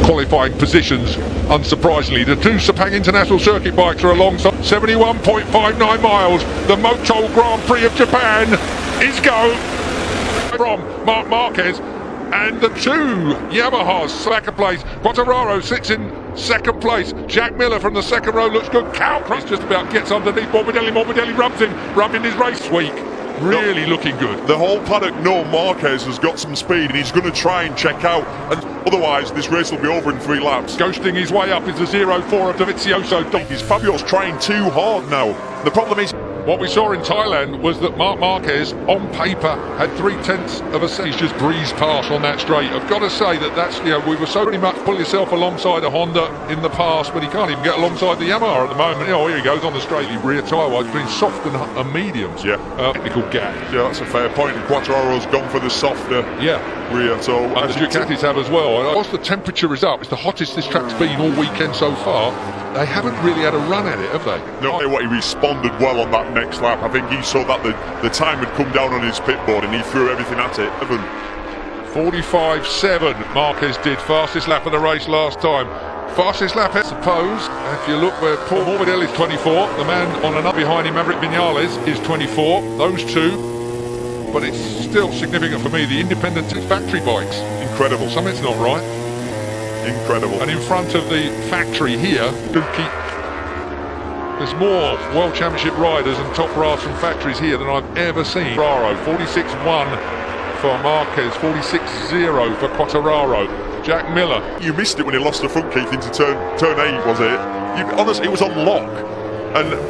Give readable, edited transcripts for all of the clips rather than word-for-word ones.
qualifying positions, unsurprisingly. The two Sepang International Circuit bikes are alongside. 71.59 miles. The Motegi Grand Prix of Japan is go from Marquez. And the two Yamahas, second place. Quartararo sits in second place. Jack Miller from the second row looks good. Cal Chris just about gets underneath Morbidelli. Morbidelli rubs him, rubbing his race week. Really looking good. The whole paddock know Marquez has got some speed and he's going to try and check out, and otherwise this race will be over in 3 laps. Ghosting his way up is the 0-4 of Dovizioso. Fabio's trying too hard now. The problem is, what we saw in Thailand was that Marquez, on paper, had 3/10 of a second. He's just breezed past on that straight. I've got to say that's, we were so pretty much pulling yourself alongside a Honda in the past, but he can't even get alongside the Yamaha at the moment. Here he goes on the straight. He rear tyre wide between soft and mediums. Yeah. Technical gap. Yeah, that's a fair point. And Quartararo's gone for the softer rear. So and the Ducatis have as well. Whilst the temperature is up, it's the hottest this track's been all weekend so far. They haven't really had a run at it, have they? No, what he responded well on that next lap. I think he saw that the time had come down on his pit board and he threw everything at it. 45.7 Marquez did, fastest lap of the race last time. Fastest lap, I suppose. If you look where Paul Morbidelli is 24, the man on another behind him, Maverick Vinales, is 24. Those two, but it's still significant for me. The independent factory bikes, incredible. Something's not right. Incredible. And in front of the factory here, there's more World Championship riders and top brass from factories here than I've ever seen. 46.1 for Marquez, 46.0 for Quartararo. Jack Miller. You missed it when he lost the front Keith into turn 8, was it? Honestly, it was on lock.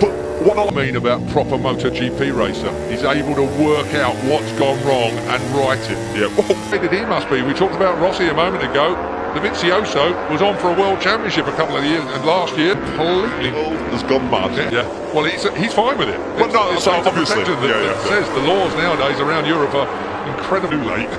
But what I mean about proper Motogp racer, he's able to work out what's gone wrong and right it. Yeah. He must be. We talked about Rossi a moment ago. Dovizioso was on for a world championship a couple of years, and last year completely has gone mad. Yeah. Well, he's fine with it. Well, no, it's obviously. That says the laws nowadays around Europe are incredibly late.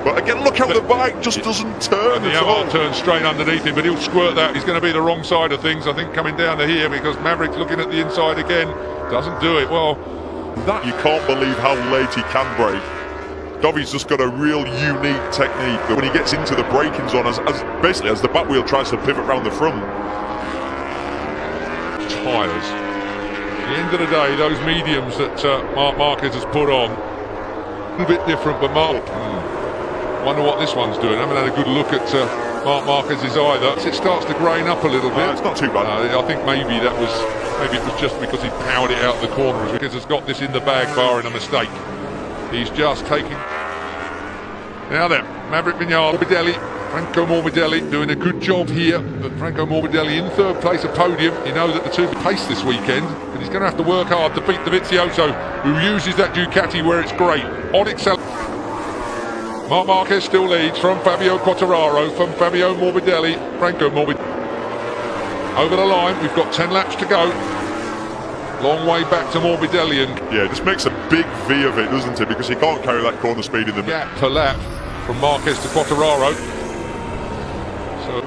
But again, look how the bike just doesn't turn. And the Yamaha turns straight underneath him, but he'll squirt that. He's going to be the wrong side of things, I think, coming down to here, because Maverick's looking at the inside again. Doesn't do it well. You can't believe how late he can brake. Dovy's just got a real unique technique that when he gets into the braking zone, as the back wheel tries to pivot around the front. Tyres. At the end of the day, those mediums that Marquez has put on, a little bit different, but wonder what this one's doing. I haven't had a good look at Marquez's either. It starts to grain up a little bit. It's not too bad. I think maybe it was just because he powered it out the corner. Because has got this in the bag, barring a mistake. He's just taking. Now then, Maverick Vinales, Franco Morbidelli doing a good job here. But Franco Morbidelli in third place, a podium. You know that the two pace this weekend, and he's going to have to work hard to beat Dovizioso, who uses that Ducati where it's great. On Excel. Marquez still leads from Fabio Quartararo, from Fabio Morbidelli, Franco Morbidelli. Over the line, we've got 10 laps to go. Long way back to Morbidelli, and it just makes a big V of it, doesn't it? Because he can't carry that corner speed in the gap per lap from Marquez to Quartararo. So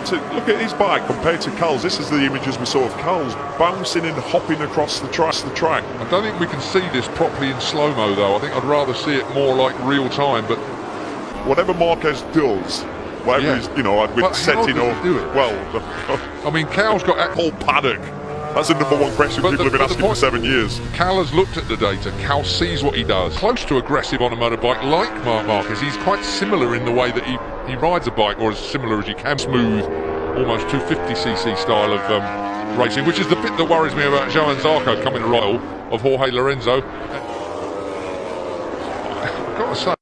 to look at his bike compared to Cal's, this is the images we saw of Cal's bouncing and hopping across the track. I don't think we can see this properly in slow-mo though. I think I'd rather see it more like real time. But whatever Marquez does, whatever he's, with setting or do it? Well, I mean, Cal's got a whole paddock. That's the number one question people have been asking for 7 years. Cal has looked at the data. Cal sees what he does. Close to aggressive on a motorbike, like Marquez. He's quite similar in the way that he rides a bike, or as similar as you can. Smooth, almost 250cc style of racing, which is the bit that worries me about Johan Zarco coming to rival of Jorge Lorenzo. I've got to say,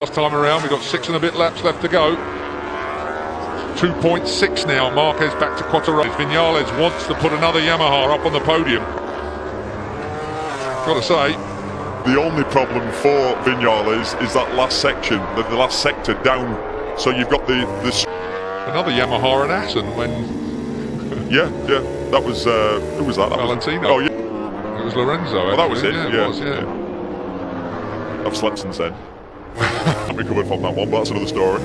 last time around, we've got 6 and a bit laps left to go. 2.6 now. Marquez back to Quartararo. Vinales wants to put another Yamaha up on the podium. Got to say, the only problem for Vinales is that last section, the last sector down. So you've got another Yamaha and Assen when. That was who was that? Valentino. Oh yeah, it was Lorenzo. Well, that was it. Yeah, it was. I've slept since then. I'm recovered from that one, but that's another story.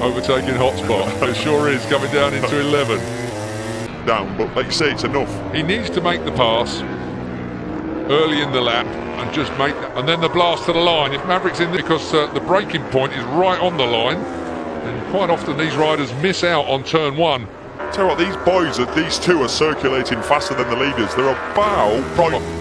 Overtaking hotspot. It sure is, coming down into 11. Down, but like you say, it's enough. He needs to make the pass. early in the lap and just make that. And then the blast to the line. If Maverick's in there, because the braking point is right on the line, and quite often these riders miss out on turn one. Tell you what, these two are circulating faster than the leaders. They're about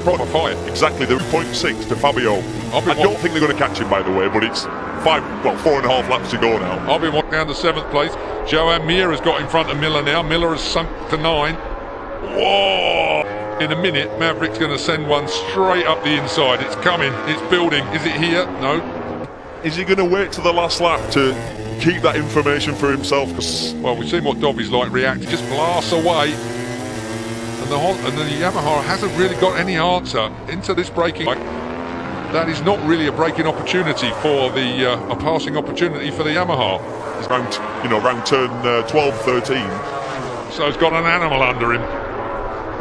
proper fight. Exactly, they're 0.6 to Fabio. I don't think they're going to catch him, by the way, but it's 4.5 laps to go now. I'll be walking down to 7th place. Joan Mir has got in front of Miller now. Miller has sunk to 9. Whoa! In a minute, Maverick's going to send one straight up the inside. It's coming. It's building. Is it here? No. Is he going to wait to the last lap to keep that information for himself? Well, we've seen what Dobby's like react. He just blasts away. And the Yamaha hasn't really got any answer into this braking. That is not really a braking opportunity for a passing opportunity for the Yamaha. It's round turn 12, 13. So he's got an animal under him.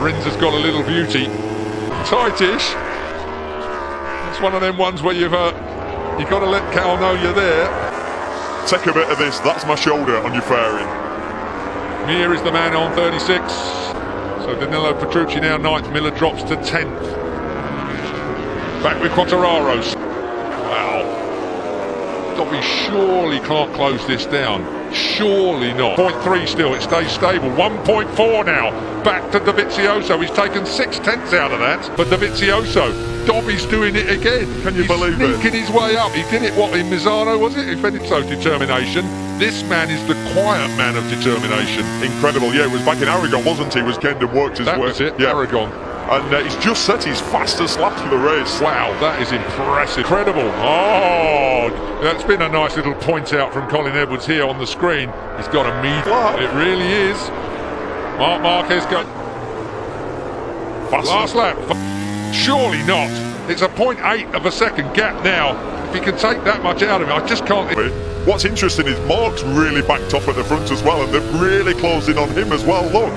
Rins has got a little beauty. Tightish. It's one of them ones where you've got to let Cal know you're there. Take a bit of this. That's my shoulder on your fairing. Mir is the man on 36. So Danilo Petrucci now 9th. Miller drops to 10th. Back with Quartararo's. Wow. Dobby surely can't close this down. Surely not. 0.3 still, it stays stable. 1.4 now. Back to Dovizioso. He's taken 6/10 out of that. But Dovizioso, Dobby's doing it again. Can you believe it? He's sneaking his way up. He did it, in Misano, was it? He fed it so determination. This man is the quiet man of determination. Incredible. Yeah, it was back in Aragon, wasn't he? Was Kendon worked his way. That was it, yeah. Aragon. And he's just set his fastest lap of the race. Wow, that is impressive. Incredible. Oh, that's been a nice little point out from Colin Edwards here on the screen. He's got a meat. It really is. Marquez got last lap. Surely not. It's a 0.8 of a second gap now. If he can take that much out of it, I just can't. What's interesting is Mark's really backed up at the front as well, and they've really closed in on him as well. Look.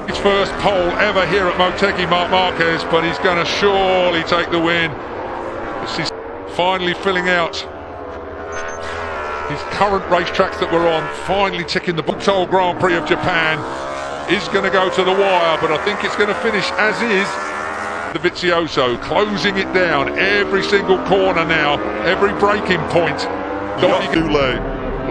His first pole ever here at Motegi, Marquez, but he's going to surely take the win. This is finally filling out his current racetracks that we're on, finally ticking the Bukto Grand Prix of Japan. Is going to go to the wire, but I think it's going to finish as is. Dovizioso closing it down every single corner now, every braking point. Too late.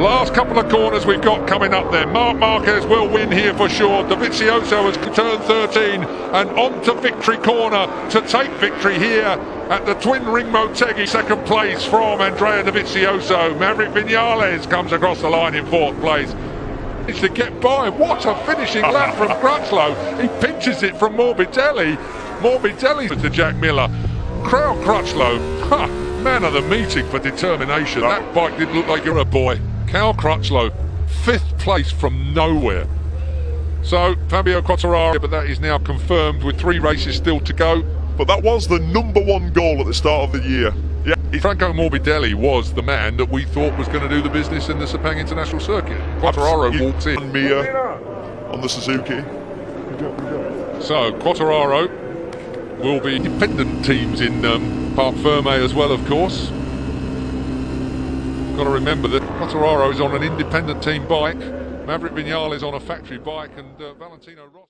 Last couple of corners we've got coming up there. Marquez will win here for sure. Dovizioso has turned 13 and on to victory corner to take victory here at the Twin Ring Motegi. Second place from Andrea Dovizioso. Maverick Vinales comes across the line in 4th place. It's to get by. What a finishing lap from Crutchlow. He pinches it from Morbidelli. Morbidelli to Jack Miller. Cal Crutchlow, man of the meeting for determination. That bike didn't look like you're a boy. Cal Crutchlow, 5th place from nowhere. So Fabio Quartararo, but that is now confirmed with 3 races still to go. But that was the #1 goal at the start of the year. Yeah, Franco Morbidelli was the man that we thought was going to do the business in the Sepang International Circuit. Quartararo walks in. And Mia on the Suzuki. So Quartararo will be independent teams in Parc Ferme as well, of course. Got to remember that Quartararo is on an independent team bike, Maverick Vinales on a factory bike, and Valentino Rossi.